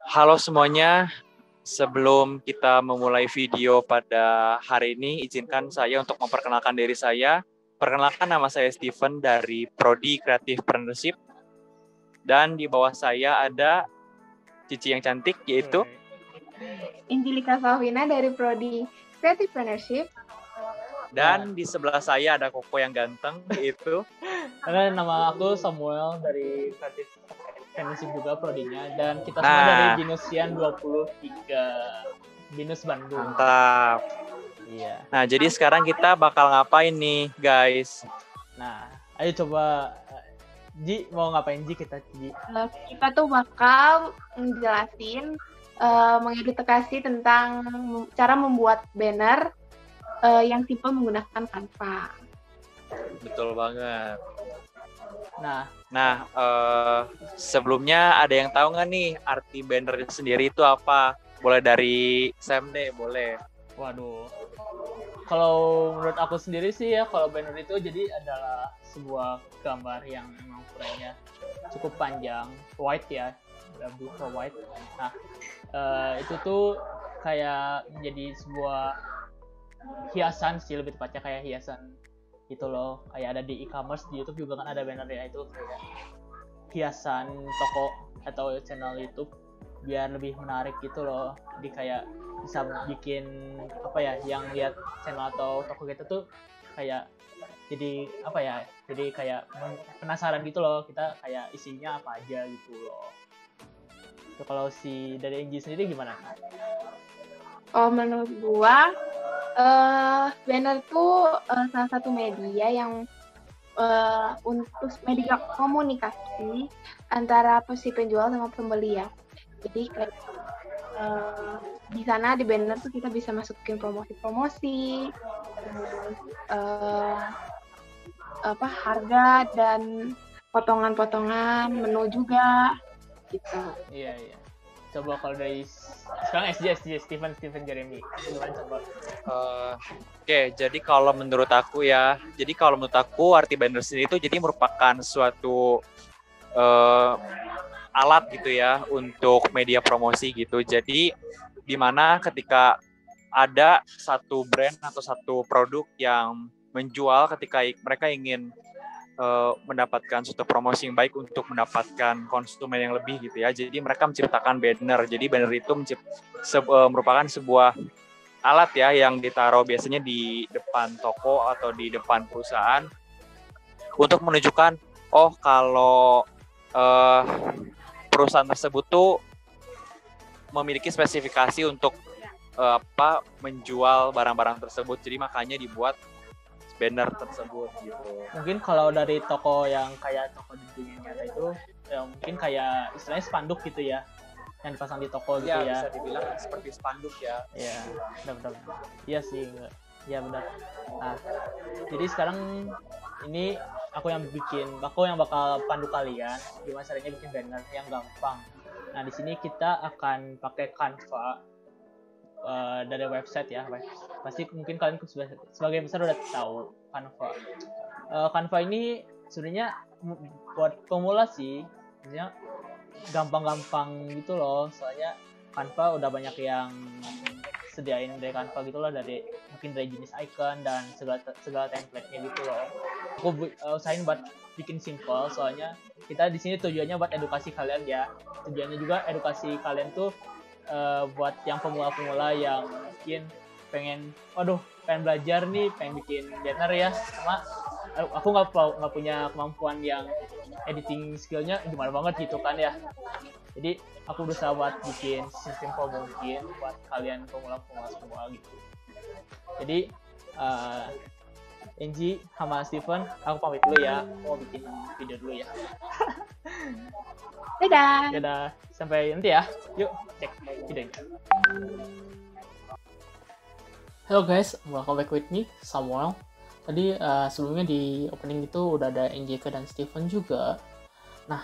Halo semuanya, sebelum kita memulai video pada hari ini, izinkan saya untuk memperkenalkan diri saya. Perkenalkan, nama saya Steven dari Prodi Creative Partnership. Dan di bawah saya ada Cici yang cantik, yaitu Angelika Fahwina dari Prodi Creative Partnership. Dan di sebelah saya ada Koko yang ganteng, yaitu nama aku Samuel dari Creative Partnership juga prodinya, dan kita semua dari Binusian 23 Binus Bandung. Mantap. Iya. Nah, jadi sekarang kita bakal ngapain nih, guys? Nah, ayo coba Ji, mau ngapain Ji kita, Ji? Kita tuh bakal menjelasin mengedukasi tentang cara membuat banner yang simple menggunakan Canva. Betul banget. Nah, sebelumnya ada yang tahu nggak nih arti banner sendiri itu apa? Boleh dari Sam deh, boleh. Waduh. Kalau menurut aku sendiri sih ya, kalau banner itu jadi adalah sebuah gambar yang memang ukurannya cukup panjang, wide ya, buka wide. Nah, itu tuh kayak menjadi sebuah hiasan sih, lebih tepatnya kayak hiasan gitu loh, kayak ada di e-commerce, di YouTube juga kan ada bannernya, itu kayak hiasan toko atau channel YouTube biar lebih menarik gitu loh. Jadi kayak bisa bikin apa ya, yang lihat channel atau toko kita tuh kayak jadi apa ya, jadi kayak penasaran gitu loh, kita kayak isinya apa aja gitu loh. So, kalau si dari Enggi sendiri gimana? Oh, menurut gua banner tuh salah satu media yang untuk media komunikasi antara si penjual sama pembeli ya. Jadi kayak di sana di banner tuh kita bisa masukin promosi-promosi, harga dan potongan-potongan menu juga gitu. Iya. Coba kalau dari sekarang SJ Steven Jeremy gimana coba? Oke, jadi kalau menurut aku arti banner sendiri itu jadi merupakan suatu alat gitu ya untuk media promosi gitu. Jadi di mana ketika ada satu brand atau satu produk yang menjual, ketika mereka ingin mendapatkan suatu promosi yang baik untuk mendapatkan konsumen yang lebih gitu ya. Jadi mereka menciptakan banner. Jadi banner itu merupakan sebuah alat ya yang ditaruh biasanya di depan toko atau di depan perusahaan untuk menunjukkan kalau perusahaan tersebut tuh memiliki spesifikasi untuk menjual barang-barang tersebut. Jadi makanya dibuat banner tersebut gitu. Mungkin kalau dari toko yang kayak toko di dunia nyata itu ya mungkin kayak istilahnya spanduk gitu ya, yang dipasang di toko gitu ya. Bisa dibilang seperti spanduk ya. Iya, benar. Iya sih, ya benar. Nah, jadi sekarang ini aku yang bakal pandu kalian gimana caranya bikin banner yang gampang. Nah, di sini kita akan pakai Canva dari website ya. Pasti mungkin kalian sebagian besar udah tahu Canva. Canva ini sebenarnya buat pemula sih, sebenarnya gampang-gampang gitu loh. Soalnya Canva udah banyak yang sediain dari Canva gitu loh, mungkin dari jenis icon dan segala template-nya gitu loh. Aku usahain buat bikin simple, soalnya kita di sini tujuannya buat edukasi kalian ya. Tujuannya juga edukasi kalian tuh buat yang pemula-pemula yang mungkin pengen belajar nih, pengen bikin banner ya, cuma aku nggak punya kemampuan yang editing skillnya gimana banget gitu kan ya. Jadi aku berusaha buat bikin sesimpel mungkin buat kalian pemula-pemula semua gitu. Jadi Angie sama Steven, aku pamit dulu ya, aku mau bikin video dulu ya. Dadah, sampai nanti ya. Yuk cek videonya. Hello guys, welcome back with me, Samuel. Tadi sebelumnya di opening itu udah ada Angelika dan Steven juga. Nah,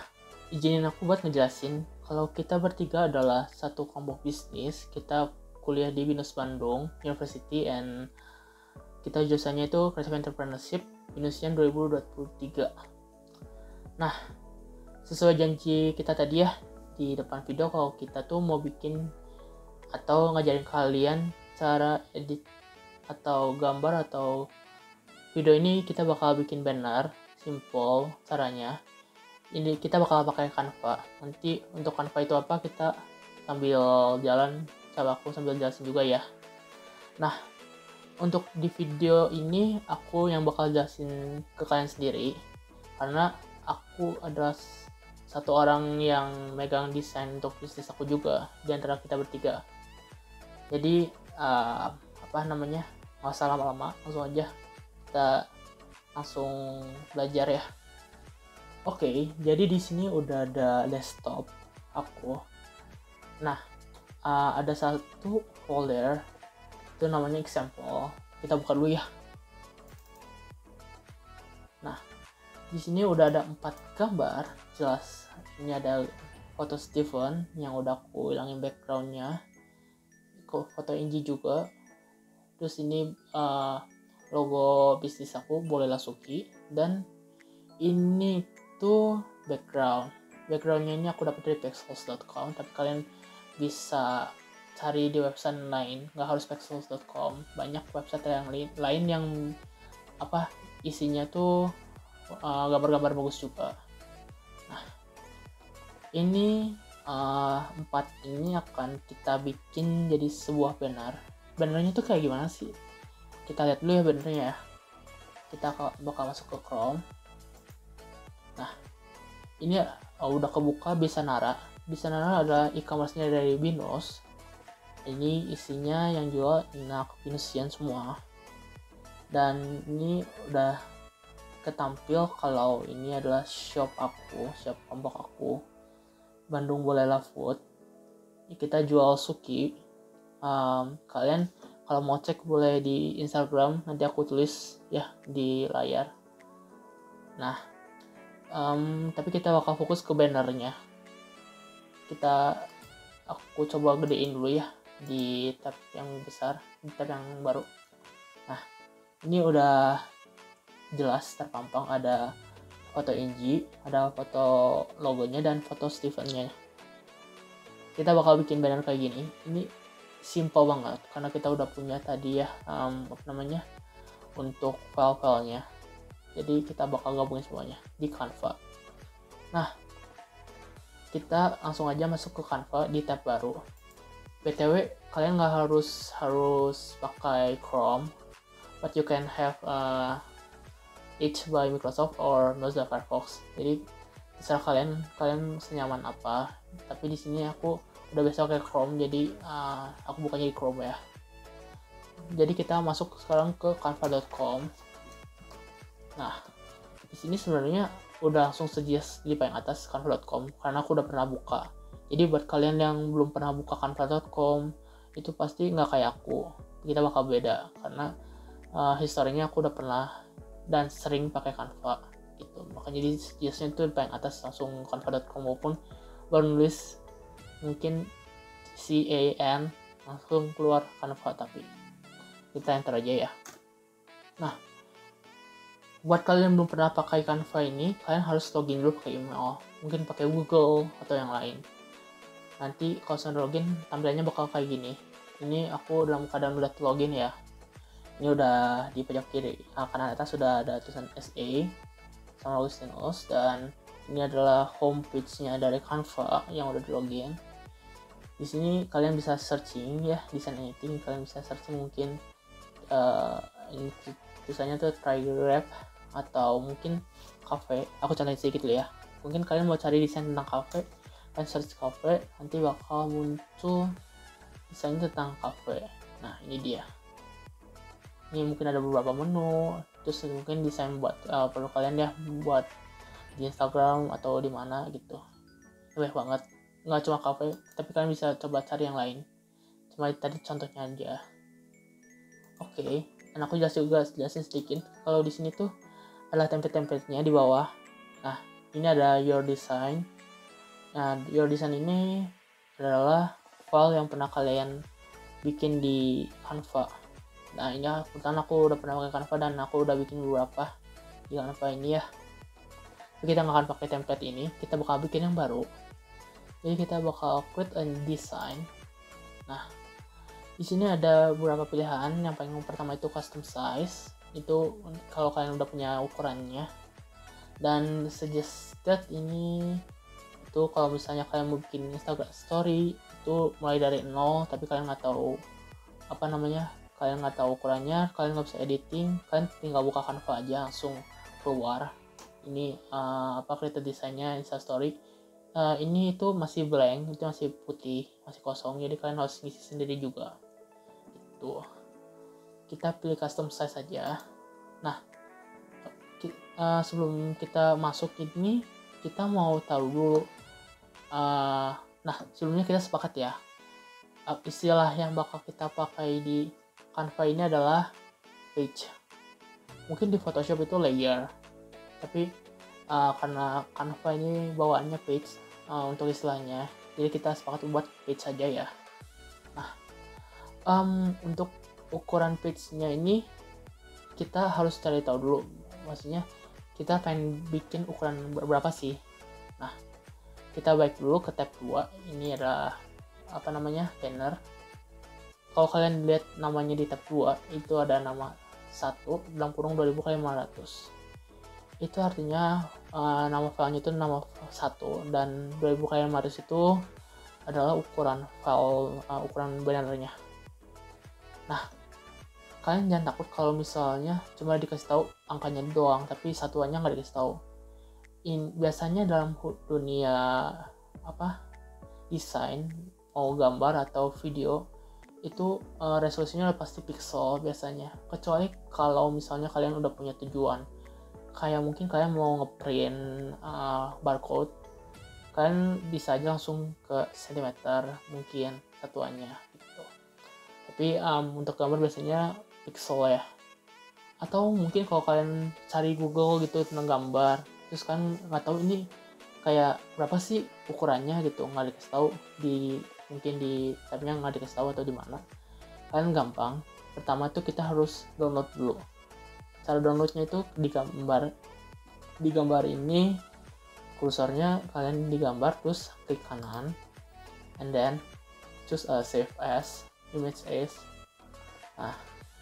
izinin aku buat ngejelasin kalau kita bertiga adalah satu kelompok bisnis. Kita kuliah di Binus Bandung University, and kita jurusannya itu Creative Entrepreneurship Binusian 2023. Nah, sesuai janji kita tadi ya, di depan video kalau kita tuh mau bikin atau ngajarin kalian cara edit atau gambar atau video. Ini kita bakal bikin banner, simple caranya. Ini kita bakal pakai Canva. Nanti untuk Canva itu apa, kita sambil jalan, coba aku sambil jelasin juga ya. Nah, untuk di video ini aku yang bakal jelasin ke kalian sendiri, karena aku adalah satu orang yang megang desain untuk bisnis aku juga di antara kita bertiga. Jadi nggak usah lama-lama, langsung aja kita langsung belajar ya. Oke, jadi di sini udah ada desktop aku. Nah, ada satu folder itu namanya example. Kita buka dulu ya. Nah, di sini udah ada 4 gambar jelas. Ini ada foto Steven yang udah aku hilangin backgroundnya, foto Inji juga. Terus ini logo bisnis aku, Boleh Lasuki, dan ini tuh backgroundnya ini aku dapat dari pexels.com, tapi kalian bisa cari di website lain, nggak harus pexels.com. Banyak website yang lain yang isinya tuh gambar-gambar bagus juga. Nah, ini 4 ini akan kita bikin jadi sebuah banner. Bannernya tuh kayak gimana sih? Kita lihat dulu ya bannernya ya. Kita bakal masuk ke Chrome. Nah, ini udah kebuka Bisanara. Bisanara adalah e-commerce-nya dari Binus. Ini isinya yang jual Inak, Binusian semua. Dan ini udah ketampil kalau ini adalah shop kelompok aku, Bandung Bolela Food. Kita jual suki. Kalian kalau mau cek boleh di Instagram, nanti aku tulis ya di layar. Nah, tapi kita bakal fokus ke bannernya. Aku coba gedein dulu ya di tab yang besar, di tab yang baru. Nah, ini udah jelas terpampang, ada foto Inji, ada foto logonya, dan foto Steven-nya. Kita bakal bikin banner kayak gini. Ini simple banget karena kita udah punya tadi ya untuk file-filenya. Jadi kita bakal gabungin semuanya di Canva. Nah, kita langsung aja masuk ke Canva di tab baru. BTW, kalian nggak harus pakai Chrome, but you can have Edge by Microsoft or Mozilla Firefox. Jadi terserah kalian senyaman apa. Tapi di sini aku udah biasa pakai Chrome, jadi aku bukannya di Chrome ya. Jadi kita masuk sekarang ke canva.com. Nah, di sini sebenarnya udah langsung suggest di paling atas canva.com karena aku udah pernah buka. Jadi buat kalian yang belum pernah buka canva.com, itu pasti nggak kayak aku. Kita bakal beda karena historinya aku udah pernah dan sering pakai Canva gitu. Makanya jadi suggestnya itu di paling atas langsung canva.com, maupun baru nulis mungkin CAN langsung keluar Canva, tapi kita enter aja ya. Nah, buat kalian yang belum pernah pakai Canva ini, kalian harus login dulu pakai email, mungkin pakai Google atau yang lain. Nanti kalau sudah login, tampilannya bakal kayak gini. Ini aku dalam keadaan udah login ya. Ini udah di pojok kiri, kanan atas sudah ada tulisan SA sama Augustinus, dan ini adalah home page-nya dari Canva yang udah di login. Di sini kalian bisa searching ya, design anything. Kalian bisa searching mungkin ini tulisannya tuh try grab atau mungkin cafe. Aku contohin sedikit dulu ya. Mungkin kalian mau cari desain tentang cafe, kalian search cafe, nanti bakal muncul desain tentang cafe. Nah, ini dia. Ini mungkin ada beberapa menu, terus mungkin desain buat perlu kalian ya buat di Instagram atau di mana gitu. Banyak banget, nggak cuma cafe, tapi kalian bisa coba cari yang lain. Cuma tadi contohnya aja. Oke, dan aku jelasin sedikit. Kalau di sini tuh adalah template-templatenya di bawah. Nah, ini ada your design. Nah, your design ini adalah file yang pernah kalian bikin di Canva. Nah, ini kebetulan aku udah pernah pakai Canva dan aku udah bikin beberapa di Canva ini ya. Tapi kita nggak akan pakai template ini, kita bakal bikin yang baru. Jadi kita bakal create a design. Nah, di sini ada beberapa pilihan. Yang paling pertama itu custom size. Itu kalau kalian udah punya ukurannya. Dan suggested ini itu kalau misalnya kalian mau bikin Instagram story itu mulai dari 0, tapi kalian nggak tahu kalian nggak tahu ukurannya, kalian nggak bisa editing, kalian tinggal buka Canva aja langsung keluar. Ini create desainnya Instastory. Ini itu masih blank, itu masih putih, masih kosong, jadi kalian harus ngisi sendiri juga. Itu kita pilih custom size aja. Nah, sebelum kita masuk ini, kita mau tahu dulu. Nah, sebelumnya kita sepakat ya, istilah yang bakal kita pakai di Canva ini adalah page. Mungkin di Photoshop itu layer, tapi karena Canva ini bawaannya page untuk istilahnya, jadi kita sepakat buat page saja ya. Nah, untuk ukuran page-nya ini kita harus cari tahu dulu, maksudnya kita pengen bikin ukuran berapa sih. Nah, kita balik dulu ke tab 2. Ini adalah banner. Kalau kalian lihat namanya di tab 2 itu ada nama 1 dalam kurung 2500. Itu artinya nama filenya itu nama 1 dan 2500 itu adalah ukuran file, ukuran bannernya. Nah, kalian jangan takut kalau misalnya cuma dikasih tahu angkanya doang tapi satuannya nggak dikasih tahu. Biasanya dalam dunia desain, mau gambar atau video, itu resolusinya udah pasti pixel biasanya, kecuali kalau misalnya kalian udah punya tujuan, kayak mungkin kalian mau ngeprint barcode, kalian bisa aja langsung ke centimeter mungkin satuannya gitu. Tapi untuk gambar biasanya pixel ya. Atau mungkin kalau kalian cari Google gitu tentang gambar, terus kan nggak tahu ini kayak berapa sih ukurannya gitu, nggak dikasih tahu mungkin di tabnya nggak dikasih tahu atau di mana, kalian gampang. Pertama tuh kita harus download dulu. Cara downloadnya itu di gambar ini kursornya kalian digambar, terus klik kanan and then choose a save as, image as. Nah,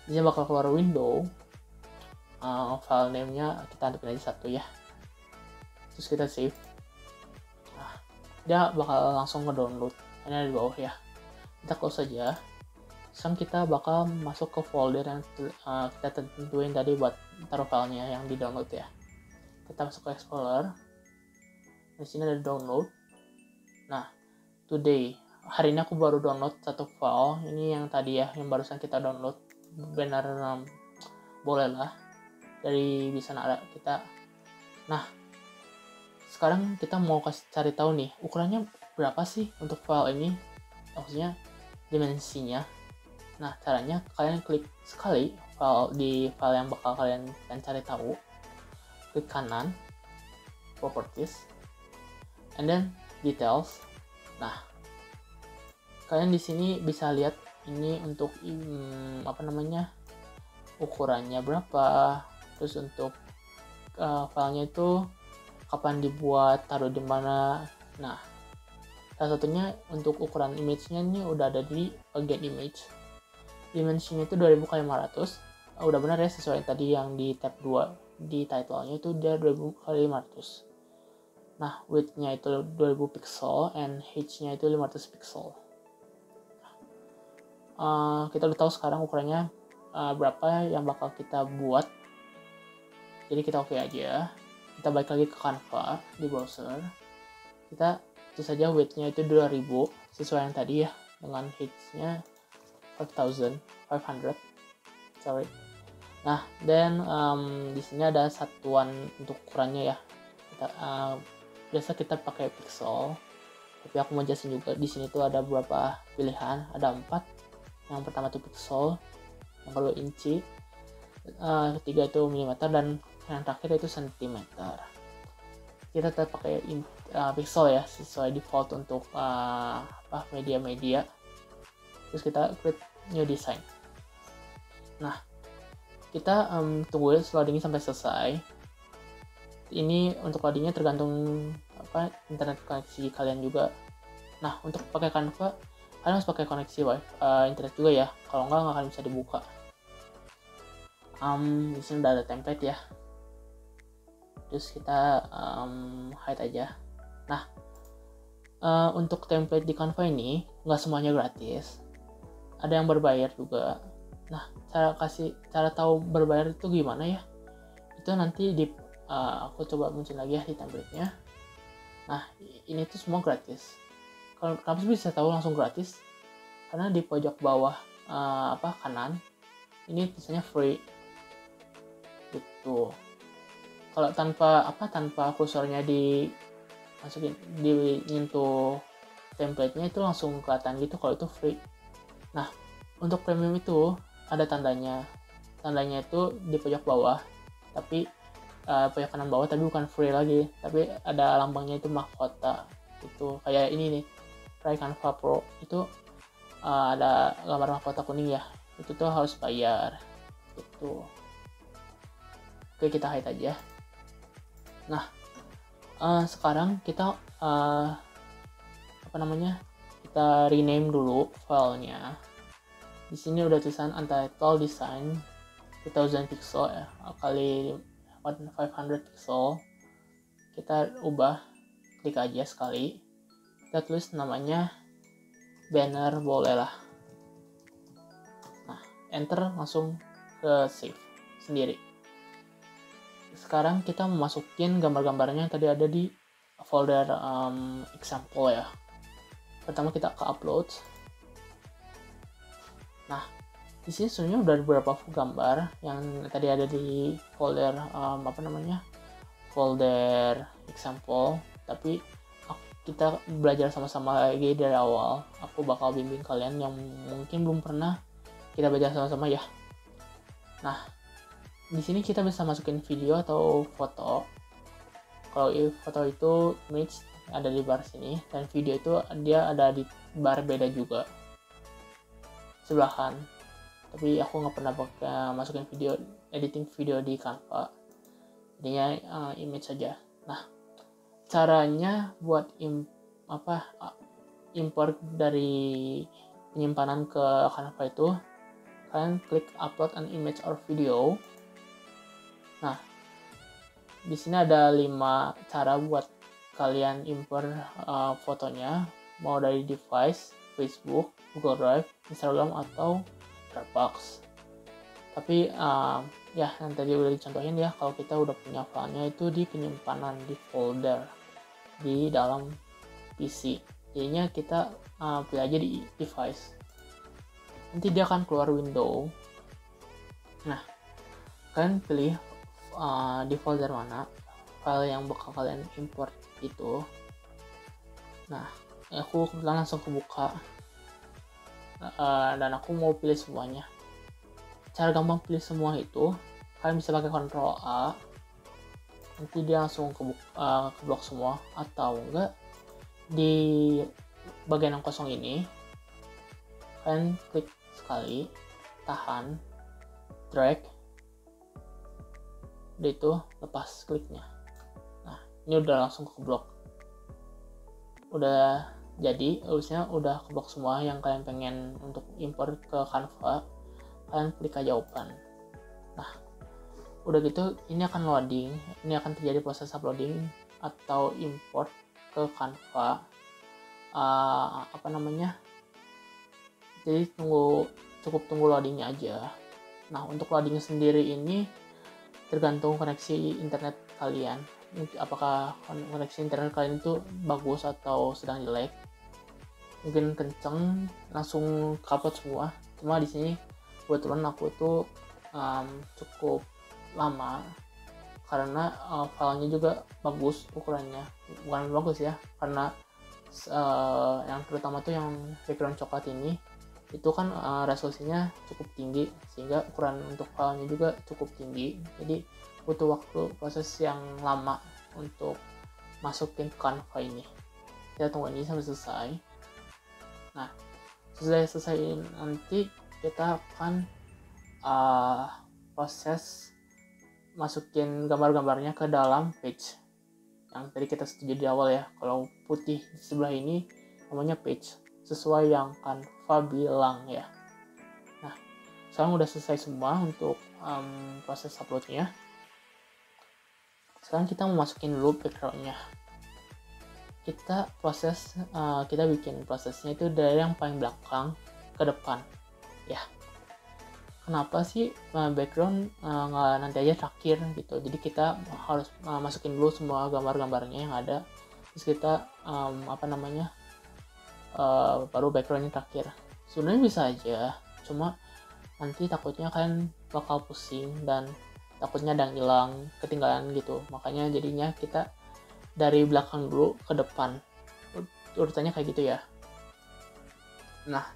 ini bakal keluar window. File name-nya kita tentuin aja 1 ya, terus kita save. Nah, dia bakal langsung nge-download. Ini ada di bawah ya, kita close saja. Sekarang kita bakal masuk ke folder yang kita tentuin tadi buat taruh filenya yang di download ya. Kita masuk ke Explorer, di sini ada download. Nah, today, hari ini aku baru download 1 file. Ini yang tadi ya, yang barusan kita download, benar boleh lah dari bisa ada kita. Nah, sekarang kita mau cari tahu nih ukurannya berapa sih untuk file ini, maksudnya dimensinya. Nah, caranya kalian klik sekali di file yang bakal kalian cari tahu, klik kanan properties and then details. Nah, kalian di sini bisa lihat ini untuk ukurannya berapa, terus untuk filenya itu kapan dibuat, taruh di mana. Nah, salah satunya untuk ukuran image-nya ini udah ada di bagian image. Dimensinya itu 2500. Udah benar ya, sesuai tadi yang di tab 2 di title-nya itu dia 2000x500. Nah, width-nya itu 2000 pixel and height-nya itu 500 pixel. Kita udah tahu sekarang ukurannya berapa yang bakal kita buat. Jadi kita oke aja. Kita balik lagi ke Canva di browser. Kita tulis saja width-nya itu 2000 sesuai yang tadi ya, dengan height-nya 5500. Sorry. Nah, dan di sini ada satuan untuk ukurannya ya. Biasa kita pakai pixel. Tapi aku mau jelasin juga di sini tuh ada beberapa pilihan, ada 4. Yang pertama itu pixel, yang kedua inci, ketiga itu milimeter, dan yang terakhir itu sentimeter. Kita tetap pakai pixel ya, sesuai default untuk media-media. Terus kita create new design. Nah, kita tunggu loading sampai selesai. Ini untuk loadingnya tergantung internet koneksi kalian juga. Nah, untuk pakai Canva kalian harus pakai koneksi internet juga ya, kalau nggak akan bisa dibuka. Di sini udah ada template ya, terus kita hide aja. Nah, untuk template di Canva ini nggak semuanya gratis, ada yang berbayar juga. Nah, cara tahu berbayar itu gimana ya, itu nanti aku coba muncul lagi ya di template-nya. Nah, ini tuh semua gratis. Kenapa bisa tahu langsung gratis? Karena di pojok bawah kanan ini tulisannya free gitu. Kalau tanpa kursornya dimasukin, nyentuh template-nya itu langsung kelihatan gitu kalau itu free. Nah, untuk premium itu ada tandanya itu di pojok bawah, tapi pojok kanan bawah, tapi bukan free lagi, tapi ada lambangnya itu mahkota. Itu kayak ini nih, Try Canva Pro itu ada gambar mahkota kuning ya, itu tuh harus bayar gitu. Oke, kita hide aja. Nah, sekarang kita kita rename dulu filenya. Di sini udah tulisan Untitled Design 2000 pixel ya, kali 500 pixel. Kita ubah, klik aja sekali, kita tulis namanya banner, boleh lah. Nah, enter, langsung ke save sendiri. Sekarang kita memasukin gambar-gambarnya yang tadi ada di folder example ya. Pertama kita ke upload. Nah, di sini sebenarnya udah ada beberapa gambar yang tadi ada di folder folder example, tapi kita belajar sama-sama lagi dari awal. Aku bakal bimbing kalian yang mungkin belum pernah, kita belajar sama-sama ya. Nah, di sini kita bisa masukin video atau foto. Kalau foto itu image ada di bar sini, dan video itu dia ada di bar beda juga sebelahan. Tapi aku nggak pernah pakai masukin video, editing video di Canva, jadinya image saja. Nah, caranya buat import dari penyimpanan ke Canva itu, kalian klik upload an image or video. Nah, di sini ada 5 cara buat kalian import fotonya, mau dari device, Facebook, Google Drive, Instagram, atau Dropbox. Tapi ya yang tadi udah dicontohin ya, kalau kita udah punya filenya itu di penyimpanan di folder di dalam PC. Jadinya kita pilih aja di device. Nanti dia akan keluar window. Nah, kalian pilih di folder mana file yang bakal kalian import itu. Nah, aku kebetulan langsung kebuka dan aku mau pilih semuanya. Cara gampang pilih semua itu, kalian bisa pakai Ctrl A, nanti dia langsung keblok semua, atau enggak di bagian yang kosong ini kalian klik sekali, tahan, drag, udah itu lepas kliknya. Nah, ini udah langsung keblok, udah jadi, harusnya udah keblok semua yang kalian pengen untuk import ke Canva. Kalian klik aja open. Nah, udah gitu ini akan loading, ini akan terjadi proses uploading atau import ke Canva. Jadi cukup tunggu loadingnya aja. Nah, untuk loading sendiri ini tergantung koneksi internet kalian. Apakah koneksi internet kalian itu bagus atau sedang jelek. Mungkin kenceng langsung upload semua. Cuma di sini kebetulan aku tuh cukup lama karena filenya juga bagus ukurannya. Bukan bagus ya, karena yang terutama tuh yang background coklat ini itu kan resolusinya cukup tinggi, sehingga ukuran untuk filenya juga cukup tinggi. Jadi butuh waktu proses yang lama untuk masukin Canva ini. Kita tunggu ini sampai selesai. Nah, selesai nanti kita akan proses masukin gambar-gambarnya ke dalam page yang tadi kita setuju di awal ya. Kalau putih di sebelah ini namanya page, sesuai yang Canva bilang ya. Nah, sekarang udah selesai semua untuk proses uploadnya. Sekarang kita mau masukin dulu backgroundnya. Kita bikin prosesnya itu dari yang paling belakang ke depan ya. Kenapa sih background nggak nanti aja terakhir gitu? Jadi kita harus masukin dulu semua gambar-gambarnya yang ada, terus kita baru backgroundnya terakhir. Sebenarnya bisa aja, cuma nanti takutnya kan bakal pusing dan takutnya ada yang hilang, ketinggalan gitu. Makanya jadinya kita dari belakang dulu ke depan, urutannya kayak gitu ya. Nah,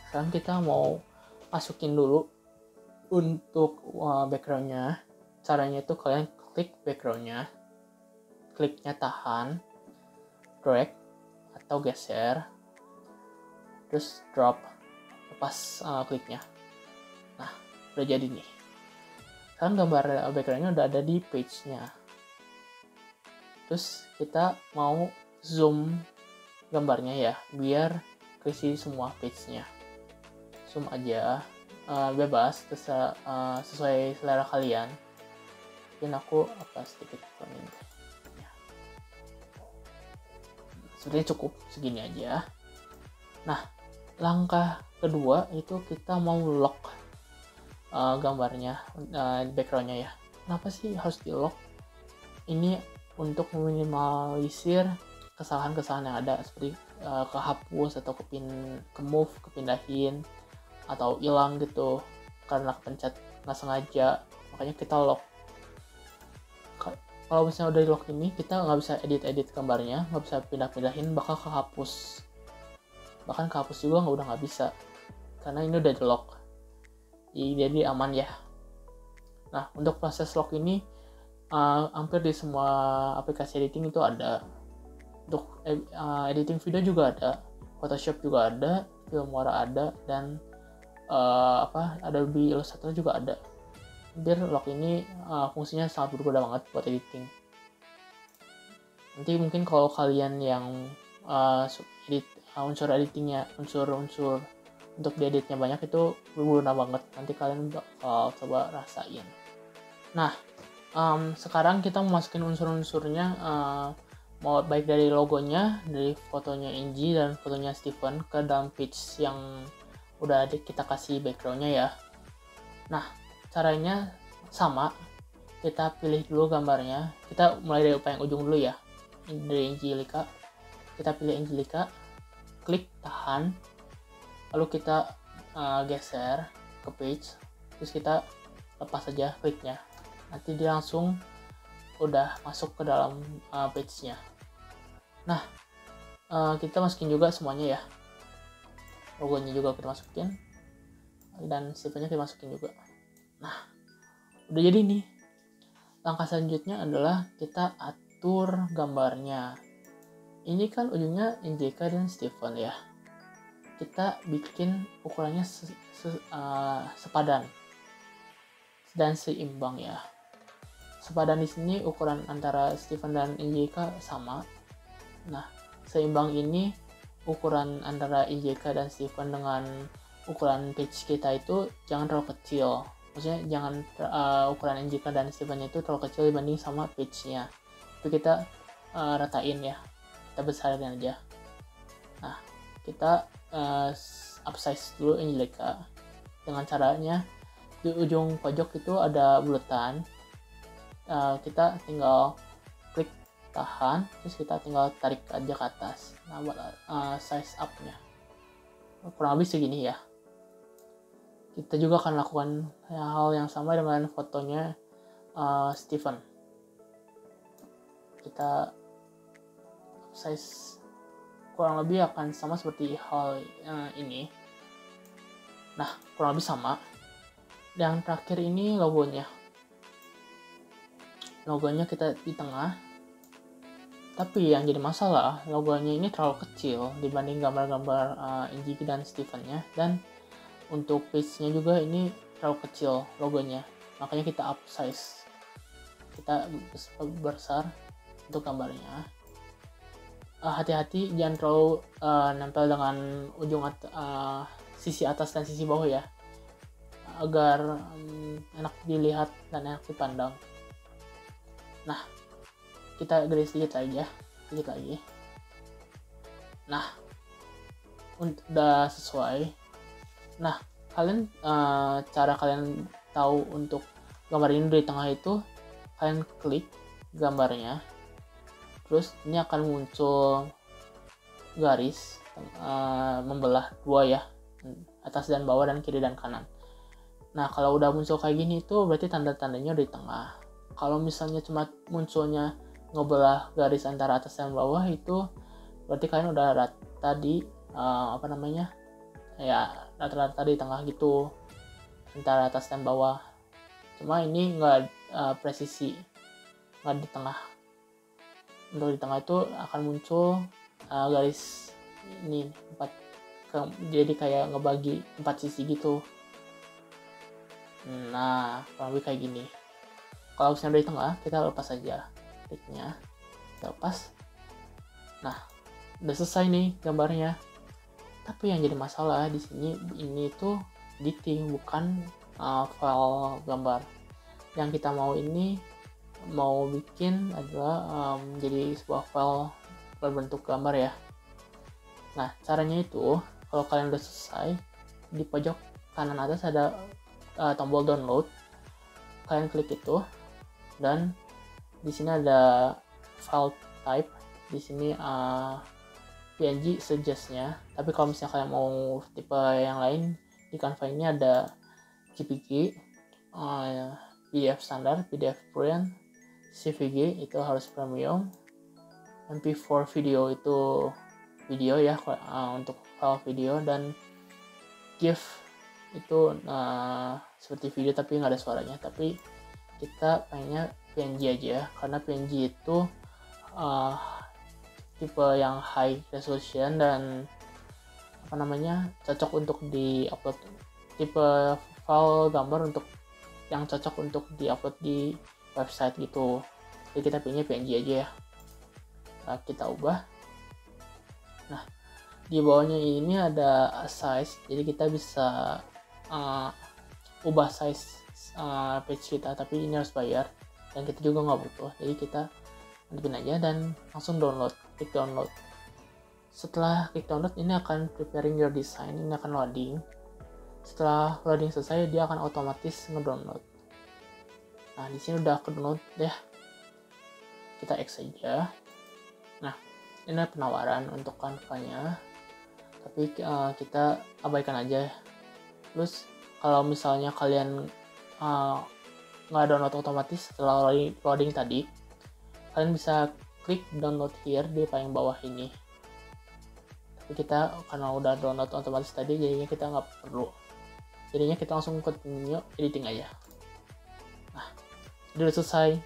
sekarang kita mau masukin dulu untuk backgroundnya. Caranya itu kalian klik backgroundnya, kliknya tahan, drag atau geser, terus drop, lepas kliknya. Nah, udah jadi nih. Sekarang gambar backgroundnya udah ada di page-nya. Terus kita mau zoom gambarnya ya, biar keisi semua page-nya. Zoom aja, bebas, sesuai selera kalian. Mungkin aku sedikit kurangin. Ya. Sebenarnya cukup segini aja. Nah, langkah kedua itu kita mau lock gambarnya, backgroundnya ya. Kenapa sih harus di lock? Ini untuk meminimalisir kesalahan-kesalahan yang ada, seperti kehapus atau ke-move, kepindahin atau hilang gitu karena kepencet nggak sengaja. Makanya kita lock. Kalau misalnya udah di lock ini, kita nggak bisa edit gambarnya, nggak bisa pindah-pindahin, bakal kehapus. Bahkan kehapus juga udah nggak bisa karena ini udah di lock. Jadi aman ya. Nah, untuk proses lock ini hampir di semua aplikasi editing itu ada. Untuk editing video juga ada, Photoshop juga ada, Filmora ada, dan Adobe Illustrator juga ada. Hampir lock ini fungsinya sangat berguna banget buat editing. Nanti mungkin kalau kalian yang unsur editingnya, unsur untuk dieditnya banyak, itu berguna banget. Nanti kalian bakal coba rasain. Nah, sekarang kita masukin unsur-unsurnya, mau baik dari logonya, dari fotonya Angie dan fotonya Steven ke dalam page yang udah kita kasih backgroundnya ya. Nah, caranya sama. Kita pilih dulu gambarnya. Kita mulai dari paling ujung dulu ya, dari Angelica. Kita pilih Angelica, klik tahan, lalu kita geser ke page, terus kita lepas saja kliknya. Nanti dia langsung udah masuk ke dalam page-nya. Nah, kita masukin juga semuanya ya. Logonya juga kita masukin, dan Steven-nya kita masukin juga. Nah, udah jadi nih. Langkah selanjutnya adalah kita atur gambarnya. Ini kan ujungnya NJK dan Steven ya. Kita bikin ukurannya sepadan dan seimbang ya. Sepadan di sini ukuran antara Steven dan NJK sama. Nah, seimbang ini ukuran antara NJK dan Steven dengan ukuran page kita itu jangan terlalu kecil. Maksudnya jangan ukuran NJK dan Steven itu terlalu kecil dibanding sama page-nya. Itu kita ratain ya. Kita besarin aja. Nah, kita upsize dulu Angelica dengan caranya di ujung pojok itu ada buletan. Kita tinggal klik tahan, terus kita tinggal tarik aja ke atas. Nah, buat size up-nya kurang lebih segini ya. Kita juga akan lakukan hal yang sama dengan fotonya Steven. Kita size kurang lebih akan sama seperti hal ini. Nah, kurang lebih sama. Yang terakhir ini logonya kita di tengah. Tapi yang jadi masalah, logonya ini terlalu kecil dibanding gambar-gambar Angie dan Steven-nya, dan untuk page-nya juga ini terlalu kecil logonya. Makanya kita upsize, kita besar untuk gambarnya. hati-hati jangan terlalu nempel dengan ujung sisi atas dan sisi bawah ya, agar enak dilihat dan enak dipandang. Nah, kita garis sedikit lagi. Nah, udah sesuai. Nah, kalian cara kalian tahu untuk gambar ini di tengah itu, kalian klik gambarnya, terus ini akan muncul garis membelah dua ya, atas dan bawah dan kiri dan kanan. Nah, kalau udah muncul kayak gini itu berarti tanda-tandanya di tengah. Kalau misalnya cuma munculnya ngebelah garis antara atas dan bawah, itu berarti kalian udah rata di rata-rata di tengah gitu, antara atas dan bawah. Cuma ini nggak presisi, nggak di tengah. Untuk di tengah itu akan muncul garis ini jadi kayak ngebagi 4 sisi gitu. Nah, kurang lebih kayak gini. Kalau misalnya di tengah, kita lepas aja kliknya, kita lepas. Nah, udah selesai nih gambarnya. Tapi yang jadi masalah di sini, ini tuh editing, bukan file gambar. Yang kita mau bikin adalah jadi sebuah file berbentuk gambar ya. Nah, caranya itu, kalau kalian udah selesai, di pojok kanan atas ada tombol download. Kalian klik itu, dan di sini ada file type. Di sini PNG suggest-nya. Tapi kalau misalnya kalian mau tipe yang lain, di Canva ini ada JPG, PDF standar, PDF print, CVG itu harus premium, MP4 video itu video ya, untuk file video, dan GIF itu seperti video tapi nggak ada suaranya. Tapi kita pengennya PNG aja, karena PNG itu tipe yang high resolution dan cocok untuk di-upload, tipe file gambar untuk yang cocok untuk di-upload di website gitu. Jadi kita pilihnya PNG aja ya. Nah, kita ubah. Nah, di bawahnya ini ada size, jadi kita bisa ubah size page kita, tapi ini harus bayar dan kita juga nggak butuh, jadi kita hidupin aja dan langsung download. Klik download. Setelah klik download, ini akan preparing your design, ini akan loading. Setelah loading selesai, dia akan otomatis ngedownload. Nah, di sini udah ke download deh. Kita X aja. Nah, ini penawaran untuk Canva-nya, tapi kita abaikan aja. Terus kalau misalnya kalian nggak download otomatis setelah loading tadi, kalian bisa klik download here di paling bawah ini. Tapi kita karena udah download otomatis tadi, jadinya kita nggak perlu. Jadinya kita langsung continue editing aja. Nah, udah selesai.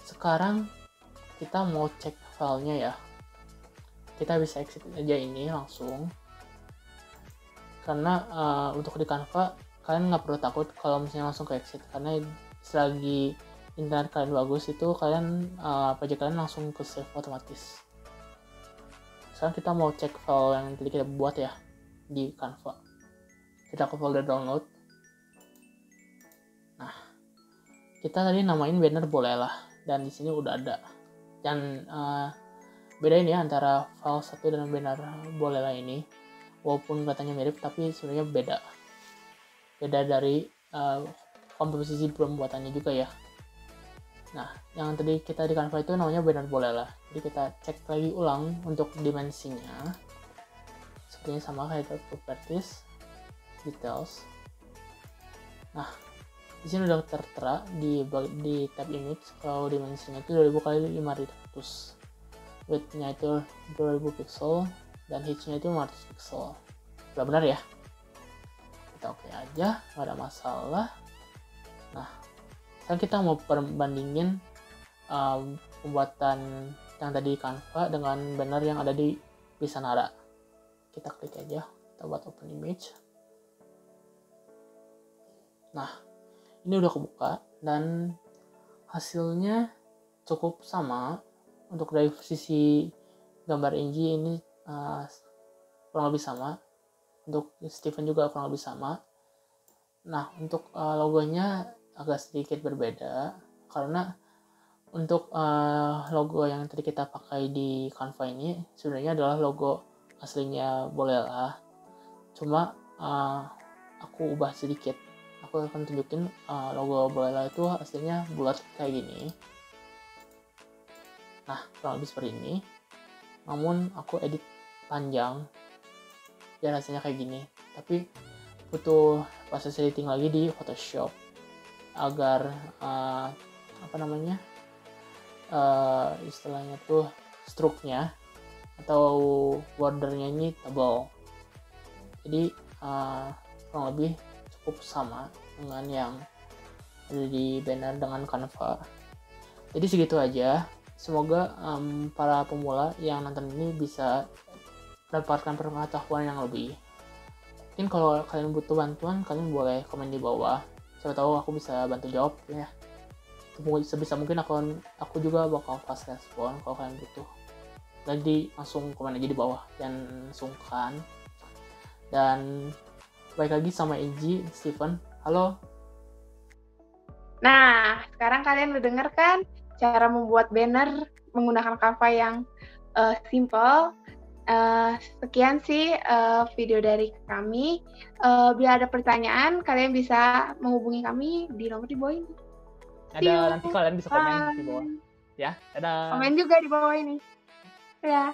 Sekarang kita mau cek filenya ya. Kita bisa exit aja ini langsung. Karena untuk di Canva, kalian nggak perlu takut kalau misalnya langsung ke exit, karena selagi internet kalian bagus itu kalian pajak kalian langsung ke save otomatis. Sekarang kita mau cek file yang tadi kita buat ya di Canva. Kita ke folder download. Nah, kita tadi namain banner bolehlah, dan di sini udah ada. Dan bedain ya antara file 1 dan banner bolehlah ini. Walaupun katanya mirip, tapi sebenarnya beda. Beda dari komposisi pembuatannya juga ya. Nah, yang tadi kita di Canva itu namanya banner bolehlah. Jadi kita cek lagi ulang untuk dimensinya. Sepertinya sama kayak properties, details. Nah, di sini udah tertera di tab image kalau dimensinya itu 2000 kali 500. Width-nya itu 2000 pixel dan height-nya itu 500 pixel. Udah benar ya? Kita oke aja, nggak ada masalah. Nah, sekarang kita mau perbandingin pembuatan yang tadi Canva dengan banner yang ada di Visanara. Kita klik aja, kita buat open image. Nah, ini udah kebuka dan hasilnya cukup sama untuk dari sisi gambar Inji ini kurang lebih sama. Untuk Steven juga kurang lebih sama. Nah, untuk logonya agak sedikit berbeda karena untuk logo yang tadi kita pakai di Canva ini sebenarnya adalah logo aslinya Bolela. Cuma aku ubah sedikit. Aku akan tunjukin logo Bolela itu aslinya bulat kayak gini. Nah, kurang lebih seperti ini. Namun aku edit panjang biar hasilnya kayak gini. Tapi butuh proses editing lagi di Photoshop agar istilahnya tuh stroke-nya atau bordernya ini tebal. Jadi kurang lebih cukup sama dengan yang ada di banner dengan Canva. Jadi segitu aja. Semoga para pemula yang nonton ini bisa mendapatkan pengetahuan yang lebih. Mungkin kalau kalian butuh bantuan, kalian boleh komen di bawah. Siapa tahu aku bisa bantu jawab ya. Sebisa mungkin aku juga bakal fast respon kalau kalian butuh. Jadi langsung komen aja di bawah, dan sungkan. Dan baik lagi sama Inji, Steven. Halo. Nah, sekarang kalian udah denger kan cara membuat banner menggunakan Canva yang simple. Sekian sih video dari kami. Bila ada pertanyaan, kalian bisa menghubungi kami di nomor di bawah ini. Nanti kalian bisa komen di bawah. Ya, dadah. Komen juga di bawah ini. Ya.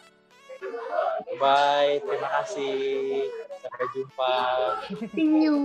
Bye, terima kasih. Sampai jumpa. See you.